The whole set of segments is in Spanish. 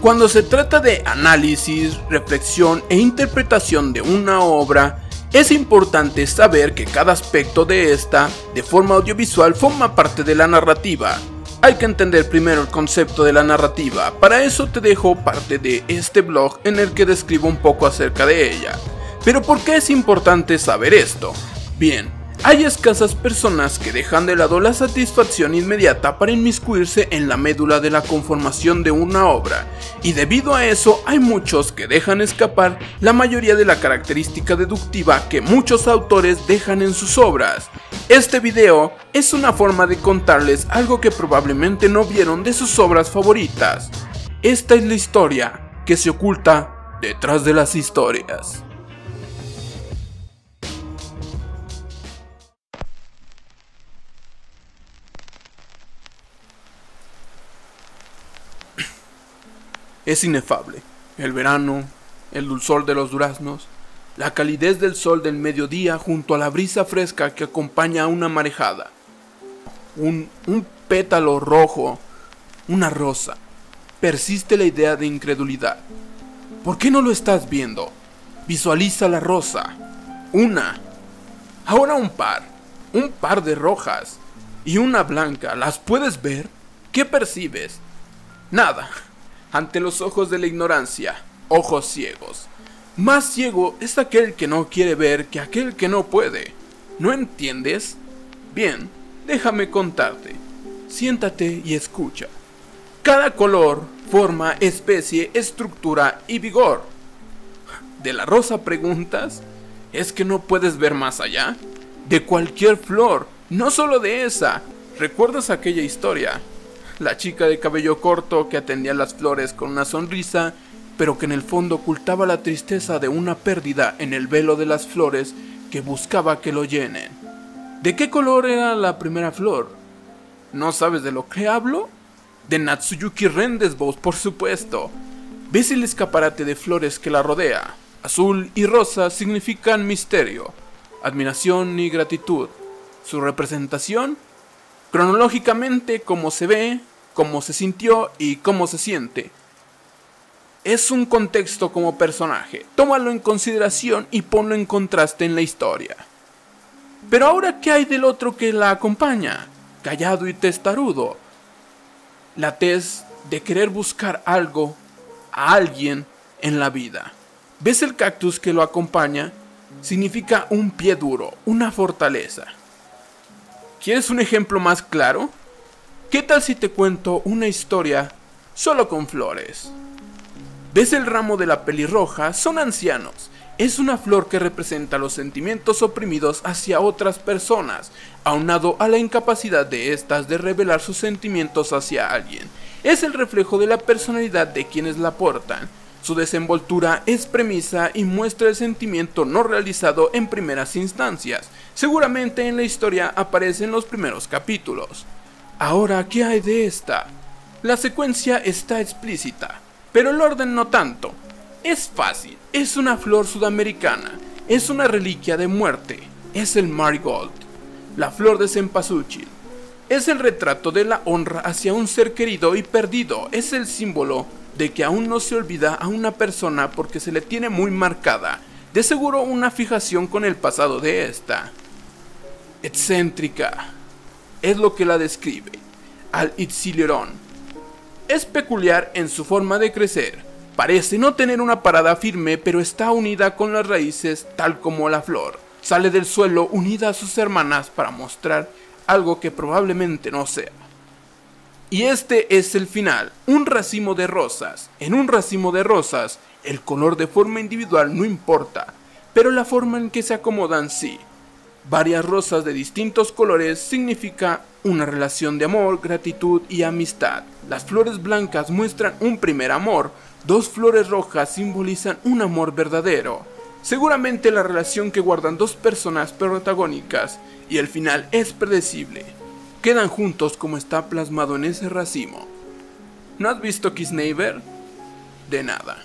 Cuando se trata de análisis, reflexión e interpretación de una obra, es importante saber que cada aspecto de esta, de forma audiovisual, forma parte de la narrativa. Hay que entender primero el concepto de la narrativa, para eso te dejo parte de este blog en el que describo un poco acerca de ella. Pero ¿por qué es importante saber esto? Bien, hay escasas personas que dejan de lado la satisfacción inmediata para inmiscuirse en la médula de la conformación de una obra, y debido a eso hay muchos que dejan escapar la mayoría de la característica deductiva que muchos autores dejan en sus obras. Este video es una forma de contarles algo que probablemente no vieron de sus obras favoritas. Esta es la historia que se oculta detrás de las historias. Es inefable. El verano, el dulzor de los duraznos, la calidez del sol del mediodía junto a la brisa fresca que acompaña a una marejada. Un pétalo rojo, una rosa. Persiste la idea de incredulidad. ¿Por qué no lo estás viendo? Visualiza la rosa. Una. Ahora un par de rojas y una blanca. ¿Las puedes ver? ¿Qué percibes? Nada. Ante los ojos de la ignorancia, ojos ciegos. Más ciego es aquel que no quiere ver que aquel que no puede. ¿No entiendes? Bien, déjame contarte. Siéntate y escucha. Cada color, forma, especie, estructura y vigor. ¿De la rosa preguntas? ¿Es que no puedes ver más allá? De cualquier flor, no solo de esa. ¿Recuerdas aquella historia? La chica de cabello corto que atendía las flores con una sonrisa, pero que en el fondo ocultaba la tristeza de una pérdida en el velo de las flores que buscaba que lo llenen. ¿De qué color era la primera flor? ¿No sabes de lo que hablo? De Natsuyuki Rendezvous, por supuesto. ¿Ves el escaparate de flores que la rodea? Azul y rosa significan misterio, admiración y gratitud. Su representación, cronológicamente, cómo se ve, cómo se sintió y cómo se siente. Es un contexto como personaje, tómalo en consideración y ponlo en contraste en la historia. Pero ahora, ¿qué hay del otro que la acompaña? Callado y testarudo. La tez de querer buscar algo, a alguien en la vida. ¿Ves el cactus que lo acompaña? Significa un pie duro, una fortaleza. ¿Quieres un ejemplo más claro? ¿Qué tal si te cuento una historia solo con flores? ¿Ves el ramo de la pelirroja? Son ancianos. Es una flor que representa los sentimientos oprimidos hacia otras personas, aunado a la incapacidad de estas de revelar sus sentimientos hacia alguien. Es el reflejo de la personalidad de quienes la portan. Su desenvoltura es premisa y muestra el sentimiento no realizado en primeras instancias. Seguramente en la historia aparece en los primeros capítulos. Ahora, ¿qué hay de esta? La secuencia está explícita, pero el orden no tanto. Es fácil, es una flor sudamericana, es una reliquia de muerte, es el marigold, la flor de cempasúchil. Es el retrato de la honra hacia un ser querido y perdido, es el símbolo de que aún no se olvida a una persona porque se le tiene muy marcada, de seguro una fijación con el pasado de esta. Excéntrica, es lo que la describe, al Ipsilerón. Es peculiar en su forma de crecer. Parece no tener una parada firme, pero está unida con las raíces tal como la flor. Sale del suelo unida a sus hermanas para mostrar algo que probablemente no sea. Y este es el final, un racimo de rosas. En un racimo de rosas, el color de forma individual no importa, pero la forma en que se acomodan sí. Varias rosas de distintos colores significa una relación de amor, gratitud y amistad. Las flores blancas muestran un primer amor. Dos flores rojas simbolizan un amor verdadero. Seguramente la relación que guardan dos personas protagónicas y el final es predecible. Quedan juntos como está plasmado en ese racimo. ¿No has visto Kisneighbor? De nada.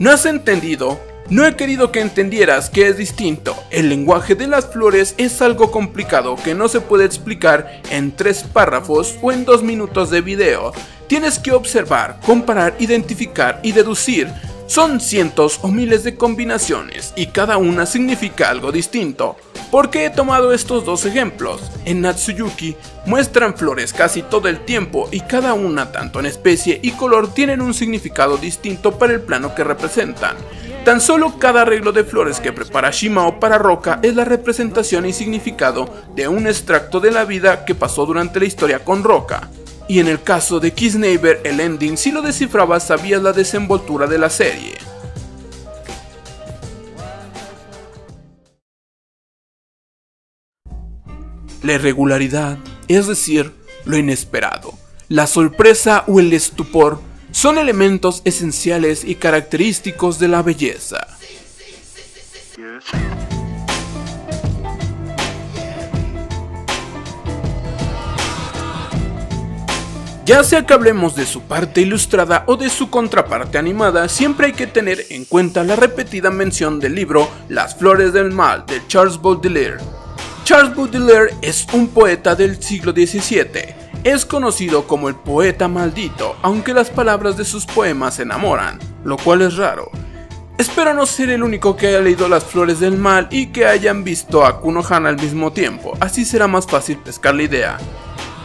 ¿No has entendido? No he querido que entendieras que es distinto. El lenguaje de las flores es algo complicado que no se puede explicar en 3 párrafos o en 2 minutos de video. Tienes que observar, comparar, identificar y deducir. Son cientos o miles de combinaciones y cada una significa algo distinto. ¿Por qué he tomado estos 2 ejemplos? En Natsuyuki muestran flores casi todo el tiempo y cada una, tanto en especie y color, tienen un significado distinto para el plano que representan. Tan solo cada arreglo de flores que prepara Shimao para Roca es la representación y significado de un extracto de la vida que pasó durante la historia con Roca. Y en el caso de Kiss Neighbor, el ending, si lo descifrabas sabías la desenvoltura de la serie. La irregularidad, es decir, lo inesperado, la sorpresa o el estupor, son elementos esenciales y característicos de la belleza. Ya sea que hablemos de su parte ilustrada o de su contraparte animada, siempre hay que tener en cuenta la repetida mención del libro Las Flores del Mal de Charles Baudelaire. Charles Baudelaire es un poeta del siglo XVII. Es conocido como el poeta maldito, aunque las palabras de sus poemas enamoran, lo cual es raro. Espero no ser el único que haya leído Las Flores del Mal y que hayan visto a Aku no Hana al mismo tiempo, así será más fácil pescar la idea.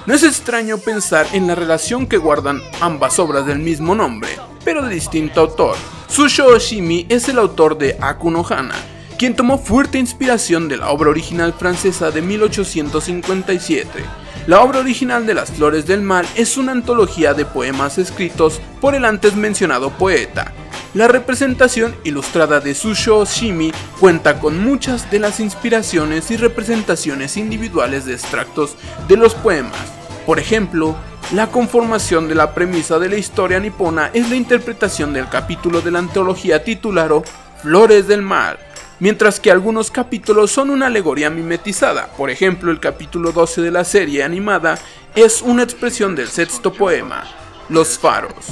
No es extraño pensar en la relación que guardan ambas obras del mismo nombre, pero de distinto autor. Tsushō Oshimi es el autor de Aku no Hana, quien tomó fuerte inspiración de la obra original francesa de 1857. La obra original de Las Flores del Mal es una antología de poemas escritos por el antes mencionado poeta. La representación ilustrada de Tsushō Oshimi cuenta con muchas de las inspiraciones y representaciones individuales de extractos de los poemas. Por ejemplo, la conformación de la premisa de la historia nipona es la interpretación del capítulo de la antología titulado Flores del Mal, mientras que algunos capítulos son una alegoría mimetizada. Por ejemplo, el capítulo 12 de la serie animada es una expresión del 6º poema, Los Faros.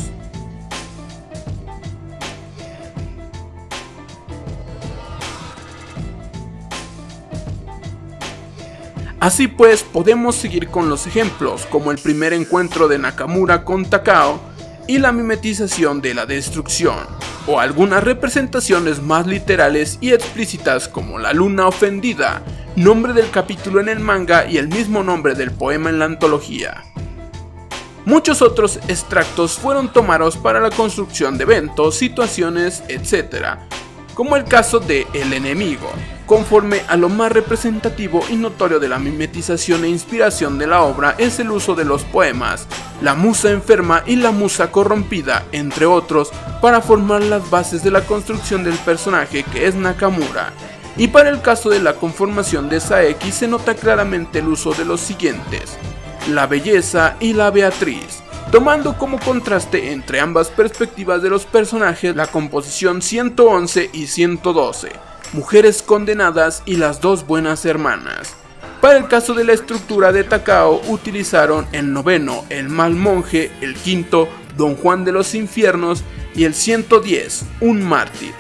Así pues, podemos seguir con los ejemplos, como el primer encuentro de Nakamura con Takao y la mimetización de la destrucción, o algunas representaciones más literales y explícitas como la luna ofendida, nombre del capítulo en el manga y el mismo nombre del poema en la antología. Muchos otros extractos fueron tomados para la construcción de eventos, situaciones, etc., como el caso de El enemigo, conforme a lo más representativo y notorio de la mimetización e inspiración de la obra es el uso de los poemas, la musa enferma y la musa corrompida, entre otros, para formar las bases de la construcción del personaje que es Nakamura. Y para el caso de la conformación de Saeki se nota claramente el uso de los siguientes: la belleza y la Beatriz, tomando como contraste entre ambas perspectivas de los personajes la composición 111 y 112, mujeres condenadas y las 2 buenas hermanas. Para el caso de la estructura de Takao utilizaron el 9º, el mal monje, el 5º, Don Juan de los Infiernos y el 110, un mártir.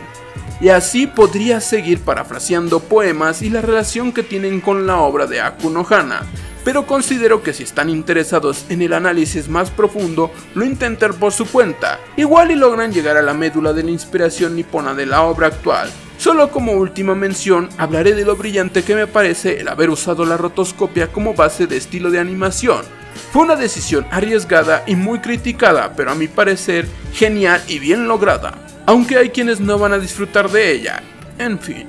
Y así podría seguir parafraseando poemas y la relación que tienen con la obra de Aku no Hana, pero considero que si están interesados en el análisis más profundo, lo intenten por su cuenta, igual y logran llegar a la médula de la inspiración nipona de la obra actual. Solo como última mención, hablaré de lo brillante que me parece el haber usado la rotoscopia como base de estilo de animación. Fue una decisión arriesgada y muy criticada, pero a mi parecer genial y bien lograda, aunque hay quienes no van a disfrutar de ella. En fin.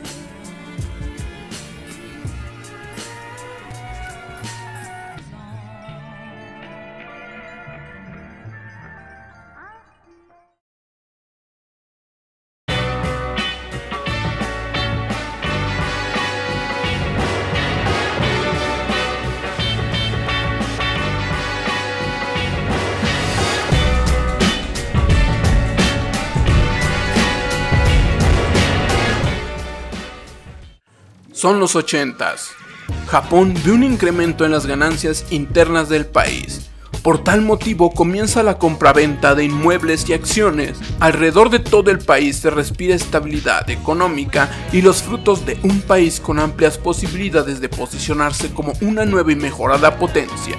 Son los 80s. Japón ve un incremento en las ganancias internas del país. Por tal motivo comienza la compraventa de inmuebles y acciones. Alrededor de todo el país se respira estabilidad económica y los frutos de un país con amplias posibilidades de posicionarse como una nueva y mejorada potencia.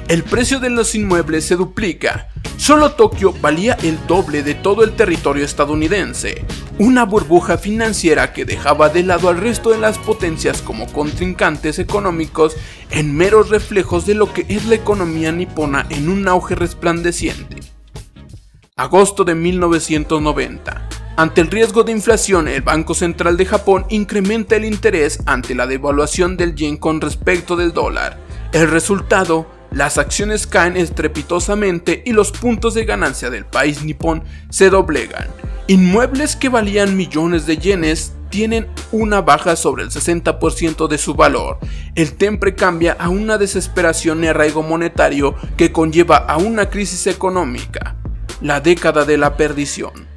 El precio de los inmuebles se duplica. Solo Tokio valía el doble de todo el territorio estadounidense, una burbuja financiera que dejaba de lado al resto de las potencias como contrincantes económicos en meros reflejos de lo que es la economía nipona en un auge resplandeciente. Agosto de 1990. Ante el riesgo de inflación, el Banco Central de Japón incrementa el interés ante la devaluación del yen con respecto del dólar. El resultado: las acciones caen estrepitosamente y los puntos de ganancia del país nipón se doblegan. Inmuebles que valían millones de yenes tienen una baja sobre el 60% de su valor. El temple cambia a una desesperación y arraigo monetario que conlleva a una crisis económica. La década de la perdición.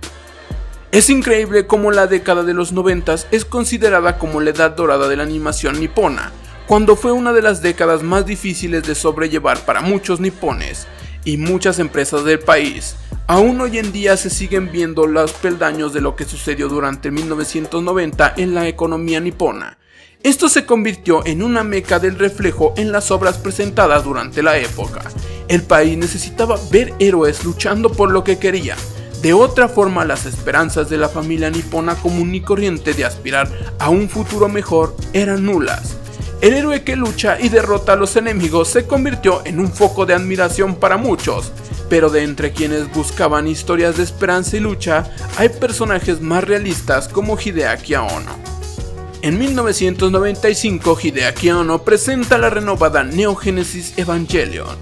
Es increíble cómo la década de los 90 es considerada como la edad dorada de la animación nipona, cuando fue una de las décadas más difíciles de sobrellevar para muchos nipones y muchas empresas del país. Aún hoy en día se siguen viendo los peldaños de lo que sucedió durante 1990 en la economía nipona. Esto se convirtió en una meca del reflejo en las obras presentadas durante la época. El país necesitaba ver héroes luchando por lo que quería. De otra forma, las esperanzas de la familia nipona común y corriente de aspirar a un futuro mejor eran nulas. El héroe que lucha y derrota a los enemigos se convirtió en un foco de admiración para muchos, pero de entre quienes buscaban historias de esperanza y lucha, hay personajes más realistas como Hideaki Anno. En 1995, Hideaki Anno presenta la renovada Neo Genesis Evangelion,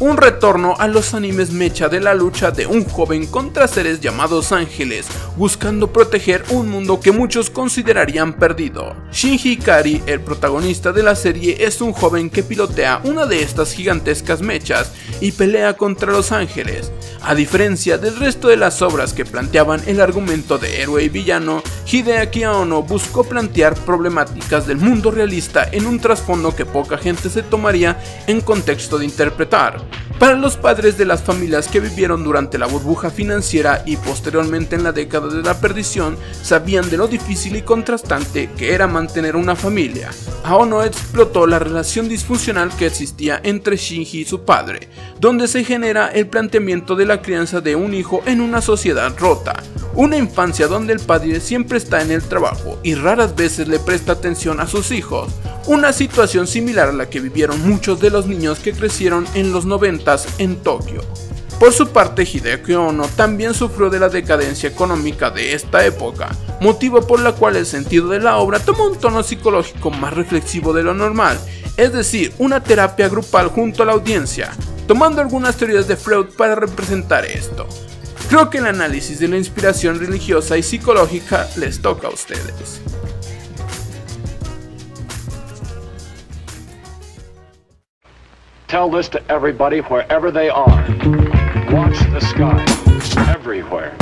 un retorno a los animes mecha de la lucha de un joven contra seres llamados ángeles, buscando proteger un mundo que muchos considerarían perdido. Shinji Ikari, el protagonista de la serie, es un joven que pilotea una de estas gigantescas mechas y pelea contra los ángeles. A diferencia del resto de las obras que planteaban el argumento de héroe y villano, Hideaki Anno buscó plantear problemáticas del mundo realista en un trasfondo que poca gente se tomaría en contexto de interpretar. Para los padres de las familias que vivieron durante la burbuja financiera y posteriormente en la década de la perdición, sabían de lo difícil y contrastante que era mantener una familia. Anno explotó la relación disfuncional que existía entre Shinji y su padre, donde se genera el planteamiento de la crianza de un hijo en una sociedad rota. Una infancia donde el padre siempre está en el trabajo y raras veces le presta atención a sus hijos, una situación similar a la que vivieron muchos de los niños que crecieron en los 90s en Tokio. Por su parte, Hideaki Anno también sufrió de la decadencia económica de esta época, motivo por la cual el sentido de la obra toma un tono psicológico más reflexivo de lo normal, es decir, una terapia grupal junto a la audiencia, tomando algunas teorías de Freud para representar esto. Creo que el análisis de la inspiración religiosa y psicológica les toca a ustedes. Tell this to everybody wherever they are. Watch the sky everywhere.